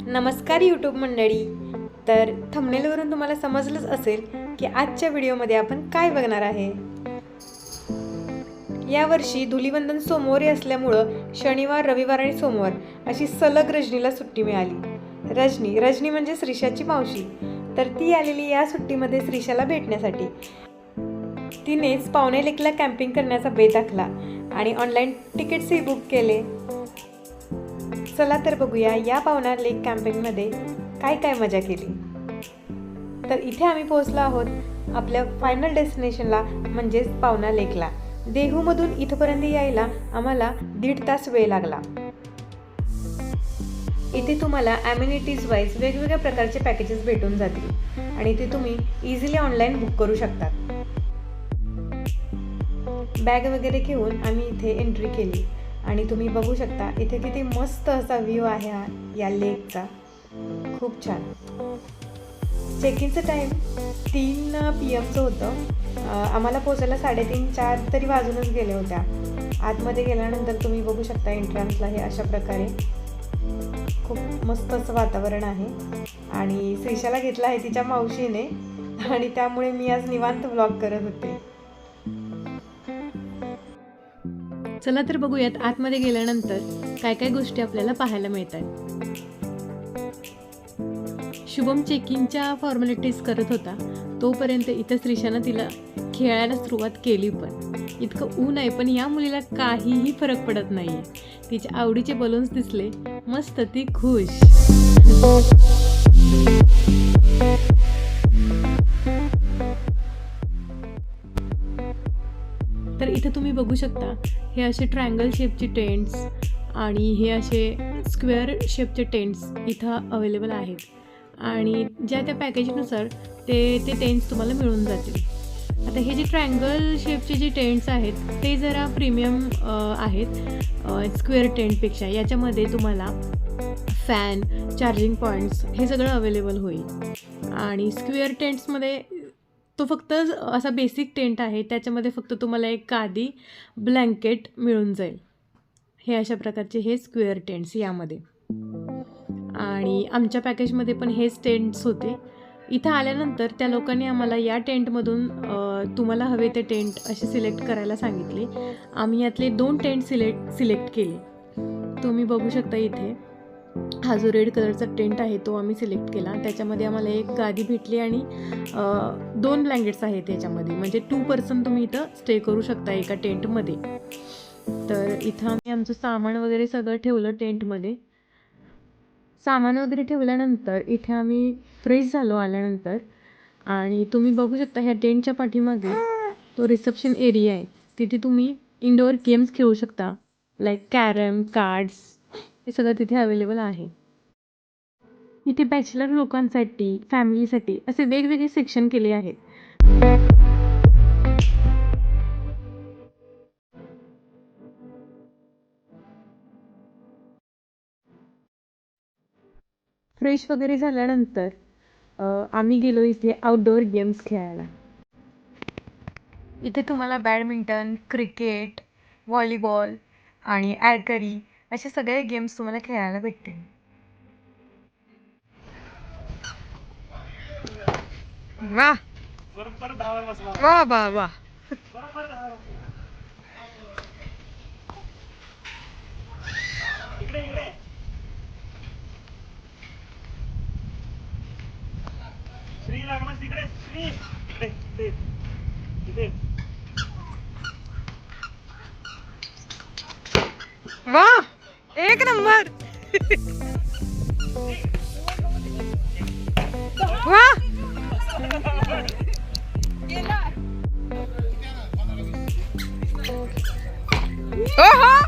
नमस्कार यूट्यूब मंडळी. तर थंबनेलवरून तुम्हाला समजलंच असेल की आजच्या व्हिडिओमध्ये आपण काय बघणार आहे. यावर्षी धुलीवंदन सोमवारी असल्यामुळं शनिवार, रविवार आणि सोमवार अशी सलग रजनीला सुट्टी मिळाली. रजनी म्हणजे श्रीषाची मावशी. तर ती आलेली या सुट्टीमध्ये श्रीषाला भेटण्यासाठी. तिनेच पावणे लेकला कॅम्पिंग करण्याचा बेत आखला आणि ऑनलाईन तिकीट्सही बुक केले. चला तर बघूया या पावना लेक कॅम्पिंगमध्ये काय काय मजा केली. तर इथे आम्ही पोहोचलो आहोत आपल्या फायनल डेस्टिनेशनला, म्हणजेच पावना लेकला. देहूमधून इथपर्यंत यायला आम्हाला 1.5 तास वेळ लागला. इथे तुम्हाला ॲम्युनिटीज वाईज वेगवेगळ्या प्रकारचे पॅकेजेस भेटून जातील आणि ते तुम्ही इझिली ऑनलाईन बुक करू शकतात. बॅग वगैरे घेऊन आम्ही इथे एंट्री केली आणि तुम्ही बघू शकता इथे किती मस्त असा व्ह्यू आहे या लेकचा. खूप छान. चेक इनचं टाईम 3 PM होतं. आम्हाला पोचायला 3:30-4 तरी वाजूनच गेल्या होत्या. आतमध्ये गेल्यानंतर तुम्ही बघू शकता एंट्रन्सला हे अशा प्रकारे खूप मस्त असं वातावरण आहे आणि श्रीषाला घेतला आहे तिच्या मावशीने आणि त्यामुळे मी आज निवांत व्लॉग करत होते. चला तर बघूयात आतमध्ये गेल्यानंतर काय काय गोष्टी आपल्याला पाहायला मिळतात. शुभम चेकिंगच्या फॉर्मॅलिटीज करत होता तोपर्यंत इथं श्रीषानं तिला खेळायला सुरुवात केली. पण इतकं ऊन आहे पण या मुलीला काहीही फरक पडत नाही आहे. तिच्या आवडीचे बलून्स दिसले मस्त, ती खुश. तर इथं तुम्ही बघू शकता हे असे ट्रायंगल शेपचे टेंट्स आणि हे असे स्क्वेअर शेपचे टेंट्स इथं अवेलेबल आहेत आणि ज्या त्या पॅकेजनुसार ते टेंट्स तुम्हाला मिळून जातील. आता हे जे ट्रायंगल शेपचे जे टेंट्स आहेत ते जरा प्रीमियम आहेत स्क्वेअर टेंटपेक्षा. याच्यामध्ये तुम्हाला फॅन, चार्जिंग पॉईंट्स हे सगळं अवेलेबल होईल आणि स्क्वेअर टेंट्समध्ये तो फक्त असा बेसिक टेंट आहे, त्याच्यामध्ये फक्त तुम्हाला एक गादी, ब्लँकेट मिळून जाईल. हे अशा प्रकारचे हे स्क्वेअर टेंट्स यामध्ये. आणि आमच्या पॅकेजमध्ये पण हेच टेंट्स होते. इथं आल्यानंतर त्या लोकांनी आम्हाला या टेंटमधून तुम्हाला हवे ते टेंट असे सिलेक्ट करायला सांगितले. आम्ही यातले 2 टेंट सिलेक्ट केले. तुम्ही बघू शकता इथे हा जो रेड कलरचा टेंट आहे तो आम्ही सिलेक्ट केला. त्याच्यामध्ये आम्हाला एक गादी भेटली आणि 2 ब्लँकेट्स आहेत याच्यामध्ये, म्हणजे 2 पर्सन तुम्ही इथं स्टे करू शकता एका टेंटमध्ये. तर इथं आम्ही आमचं सामान वगैरे सगळं ठेवलं टेंटमध्ये. सामान वगैरे ठेवल्यानंतर इथे आम्ही फ्रेश झालो आल्यानंतर आणि तुम्ही बघू शकता ह्या टेंटच्या पाठीमागे तो रिसेप्शन एरिया आहे. तिथे तुम्ही इंडोअर गेम्स खेळू शकता, लाईक कॅरम, कार्ड्स, हे सगळं तिथे अवेलेबल आहे. इथे बॅचलर लोकांसाठी, फॅमिलीसाठी असे वेगवेगळे सेक्शन केले आहेत. फ्रेश वगैरे झाल्यानंतर आम्ही गेलो इथे आउटडोअर गेम्स खेळायला. इथे तुम्हाला बॅडमिंटन, क्रिकेट, व्हॉलीबॉल आणि आर्चरी असे सगळे गेम्स तुम्हाला खेळायला भेटतील. वा वा वा वा. वा, एक नंबर. वा. ओहो.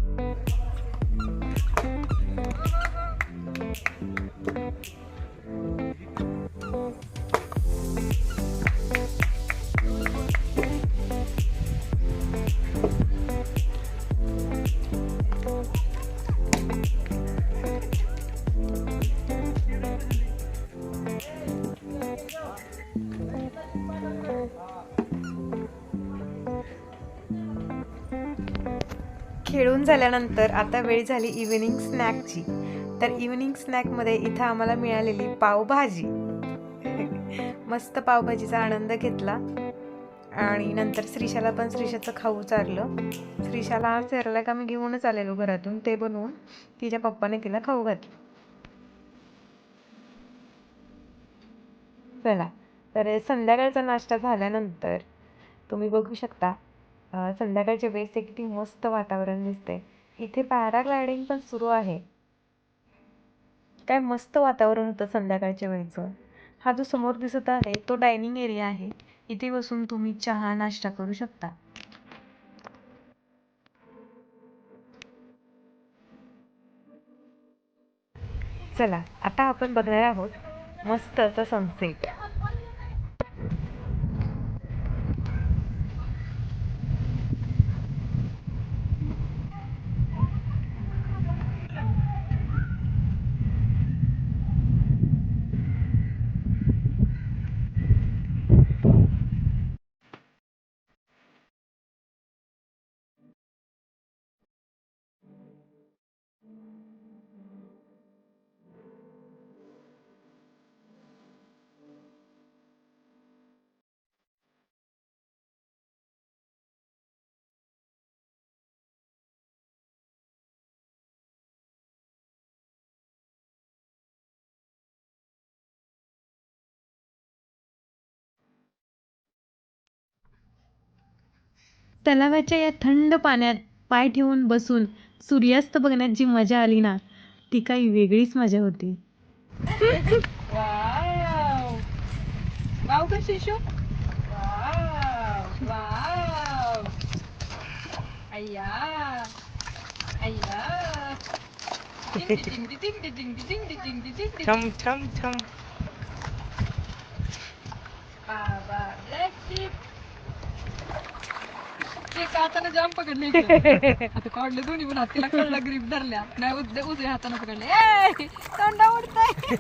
खेळून झाल्यानंतर आता वेळ झाली इव्हिनिंग स्नॅकची. तर इव्हनिंग स्नॅकमध्ये इथं आम्हाला मिळालेली पावभाजी. मस्त पावभाजीचा आनंद घेतला आणि नंतर श्रीशाला पण श्रीशाचं खाऊ चारलं. श्रीशाला सेरलॅक आम्ही घेऊनच आलेलो घरातून, ते बनवून तिच्या पप्पाने तिला खाऊ घातलं. चला तर संध्याकाळचा नाश्ता झाल्यानंतर तुम्ही बघू शकता संध्याकाळच्या वेळेस किती मस्त वातावरण दिसते. इथे पॅराग्लायडिंग पण सुरू आहे. काय मस्त वातावरण होतं संध्याकाळच्या वेळेचं. हा जो समोर दिसत आहे तो डायनिंग एरिया आहे. इथे बसून तुम्ही चहा नाश्ता करू शकता. चला आता आपण बघणार आहोत मस्त असा सनसेट. तलावाच्या या थंड पाण्यात पाय ठेवून बसून सूर्यास्त बघण्याची मजा आली ना, ती काही वेगळीच मजा होती. वाव वाव का शिशू, वाव वाव, अय्या अय्या, छम छम छम. बाबा ब्लॅक शिप. हाताने जाम पकडले. आता काढले दोन्ही पण हातीला कळला, ग्रीप धरल्या नाही, उजव्या हाताने पकडले. तोंडा उडताय,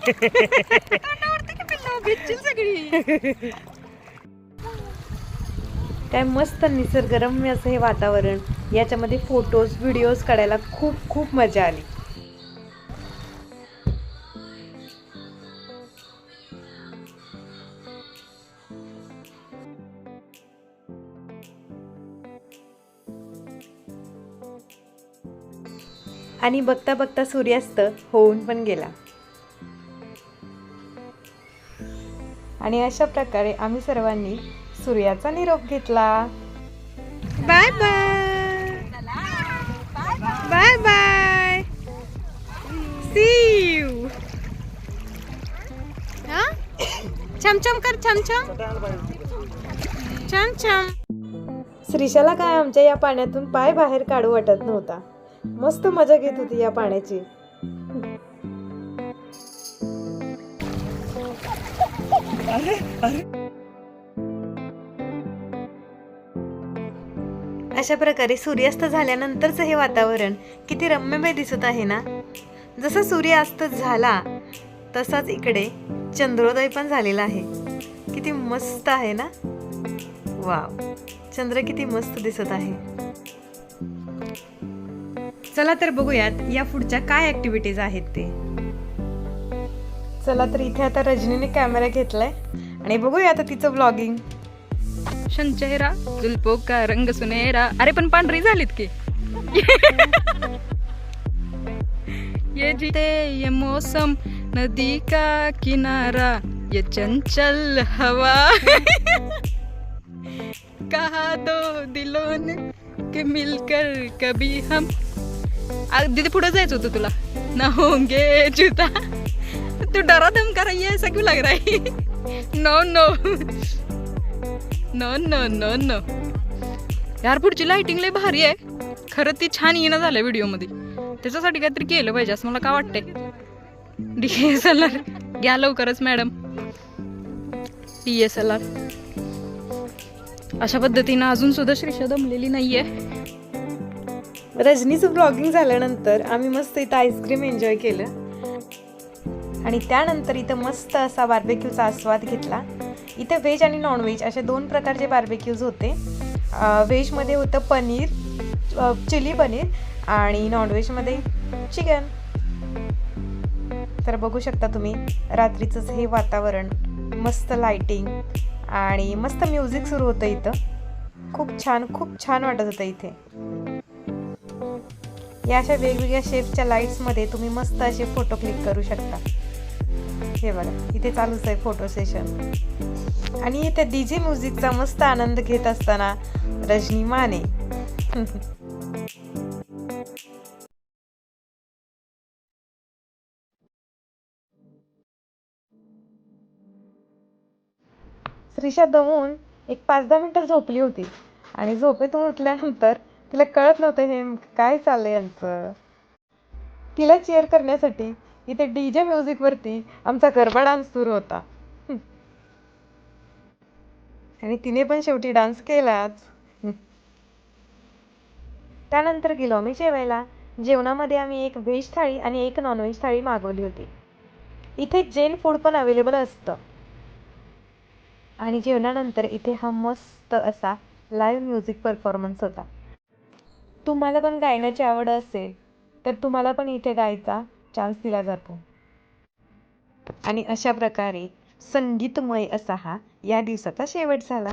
तोंडा उडते की पिल्ला, भिजशील सगळी. काय मस्त निसर्गरम्य असं हे वातावरण. याच्यामध्ये फोटोज व्हिडिओज काढायला खूप खूप मजा आली. आणि बघता बघता सूर्यास्त होऊन पण गेला. आणि अशा प्रकारे आम्ही सर्वांनी सूर्याचा निरोप घेतला. Bye bye bye bye, see you. छमछम कर, छमछम छमछम. श्रीशाला काय आमच्या या पाण्यातून पाय बाहेर काढू वाटत नव्हता. मस्त मजा घेत होती या पाण्याची. अशा प्रकारे सूर्यास्त झाल्यानंतरच हे वातावरण किती रम्यमय दिसत आहे ना. जसा सूर्यास्त झाला तसाच इकडे चंद्रोदय पण झालेला आहे. किती मस्त आहे ना. वाव, चंद्र किती मस्त दिसत आहे. चला तर बघूयात या पुढच्या काय ऍक्टिव्हिटीज आहेत ते. चला तर इथे आता रजनीने कॅमेरा घेतलाय आणि बघूया आता तिचं ब्लॉगिंग. शन चेहरा जुल्फों का रंग सुनेरा. अरे पण पांढरी झालीत की. ये जीते ये मौसम नदी का किनारा, ये चंचल हवा. कहा दो दिलों ने कि मिलकर कभी हम. दीदी पुढे जायचं होतं तुला. ना होंगे जुदा. तू डरा धमका रही है, ऐसा क्यों लग रहा है? No no no no no no. यार पुढची लाइटिंग लय भारी आहे खरं. ती छान येणं झालं व्हिडिओ मध्ये. त्याच्यासाठी काहीतरी केलं पाहिजे असं मला काय वाटतंय. DSLR घ्या लवकरच मॅडम. DSLR. अशा पद्धतीनं अजून सुद्धा श्रीशा दमलेली नाहीये. रजनीचं ब्लॉगिंग झाल्यानंतर आम्ही मस्त इथं आईस्क्रीम एन्जॉय केलं आणि त्यानंतर इथं मस्त असा बार्बेक्यूचा आस्वाद घेतला. इथे व्हेज आणि नॉनव्हेज असे 2 प्रकारचे बार्बेक्यूज होते. व्हेजमध्ये होतं पनीर, चिली पनीर आणि नॉनव्हेजमध्ये चिकन. तर बघू शकता तुम्ही रात्रीचंच हे वातावरण, मस्त लाइटिंग आणि मस्त म्युझिक सुरू होतं इथं. खूप छान वाटत होतं इथे. या अशा वेगवेगळ्या शेपच्या लाईट्समध्ये तुम्ही मस्त असे फोटो क्लिक करू शकता. हे बघा इथे चालूच आहे फोटो सेशन. आणि इथे डीजे म्युझिकचा मस्त आनंद घेत असताना रजनी माने. श्रीषा दमून एक 5-10 मिनिटं झोपली होती आणि झोपेतून उठल्यानंतर तिला कळत नव्हतं हे काय चाललंय यांचं. तिला चेअर करण्यासाठी इथे डीजे म्युझिकवरती आमचा गरबा डान्स सुरू होता. आणि तिने पण शेवटी डान्स केलाच. त्यानंतर गेलो आम्ही जेवायला. जेवणामध्ये आम्ही एक व्हेज थाळी आणि एक नॉनव्हेज थाळी मागवली होती. इथे जैन फूड पण अवेलेबल असतं. आणि जेवणानंतर इथे हा मस्त असा लाईव्ह म्युझिक परफॉर्मन्स होता. तुम्हाला पण गायनाची आवड असेल तर तुम्हाला पण इथे गायचा चान्स दिला जातो. आणि अशा प्रकारे संगीतमय असा हा या दिवसाचा शेवट झाला.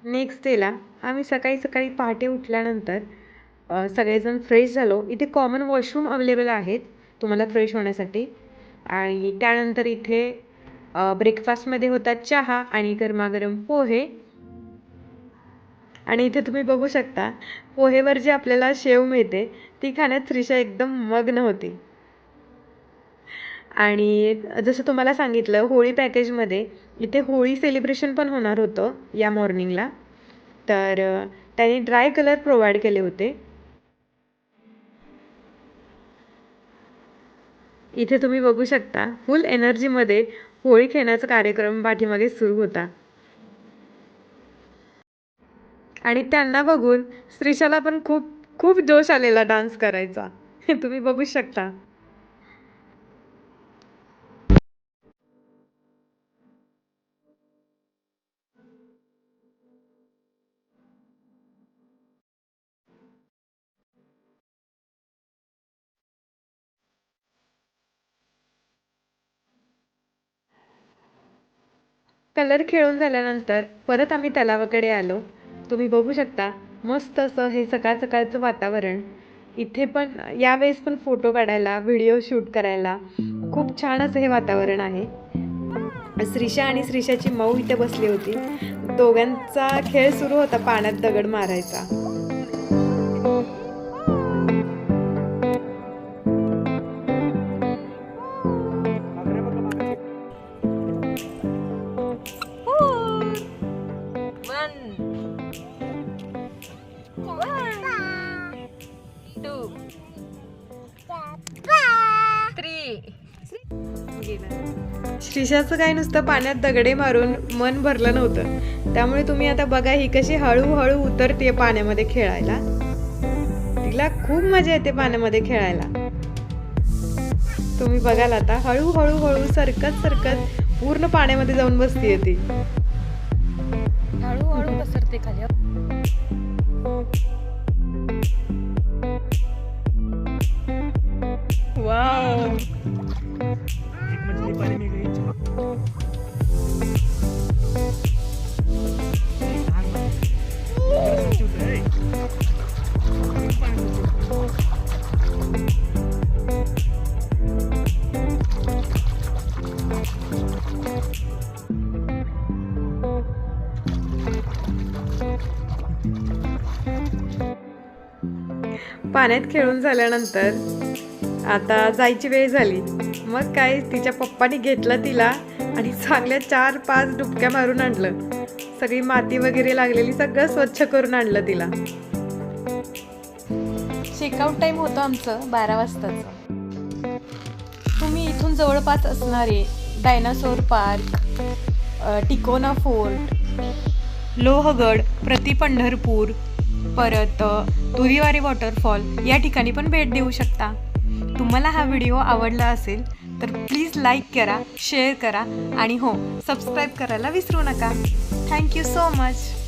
नेक्स्ट डेला आम्ही सकाळी पहाटे उठल्यानंतर सगळेजण फ्रेश झालो. इथे कॉमन वॉशरूम अवेलेबल आहेत तुम्हाला फ्रेश होण्यासाठी. आणि त्यानंतर इथे ब्रेकफास्टमध्ये होता चहा आणि गरमागरम पोहे. आणि इथे तुम्ही बघू शकता पोहेवर जी आपल्याला शेव मिळते ती खाण्यात श्रीषा एकदम मग्न होती. आणि जसं तुम्हाला सांगितलं होळी पॅकेजमध्ये इथे होळी सेलिब्रेशन पण होणार होतं या मॉर्निंगला. तर त्यांनी ड्राय कलर प्रोव्हाइड केले होते. इथे तुम्ही बघू शकता फुल एनर्जीमध्ये होळी खेळण्याचा कार्यक्रम पाठीमागे सुरू होता. आणि त्यांना बघून श्रीषाला पण खूप जोश आलेला डान्स करायचा. हे तुम्ही बघू शकता. कलर खेळून झाल्यानंतर परत आम्ही तलावाकडे आलो. तुम्ही बघू शकता मस्त असं हे सकाळचं वातावरण. इथे पण यावेळेस पण फोटो काढायला, व्हिडिओ शूट करायला खूप छान असं हे वातावरण आहे. श्रीषा आणि श्रीषाची माऊ इथे बसली होती. दोघांचा खेळ सुरू होता पाण्यात दगड मारायचा. श्रीषाचं काय नुसतं पाण्यात दगडे मारून मन भरलं नव्हतं. त्यामुळे तुम्ही आता बघा ही कशी हळूहळू उतरते पाण्यामध्ये खेळायला. तिला खूप मजा येते पाण्यामध्ये खेळायला. तुम्ही बघाल आता हळूहळू सरकत पूर्ण पाण्यामध्ये जाऊन बसतीये ती. हळूहळू पसरते खाली. वाव पाण्यात खेळून झाल्यानंतर आता जायची वेळ झाली. मग काय तिच्या पप्पानी घेतलं तिला आणि चांगल्या 4-5 डुबक्या मारून आणलं. सगळी माती वगैरे लागलेली सगळं स्वच्छ करून आणलं तिला. चेकआउट टाईम होतं आमचं 12 वाजताचं. तुम्ही इथून जवळपास असणारे dinosaur park, Tikona fort, Lohagad, प्रति पंढरपूर, परत तुरीवारी वॉटरफॉल या ठिकाणी पण भेट देऊ शकता. तुम्हाला हा व्हिडिओ आवडला असेल तर प्लीज लाईक करा, शेअर करा आणि हो सबस्क्राईब करायला विसरू नका. Thank you so much.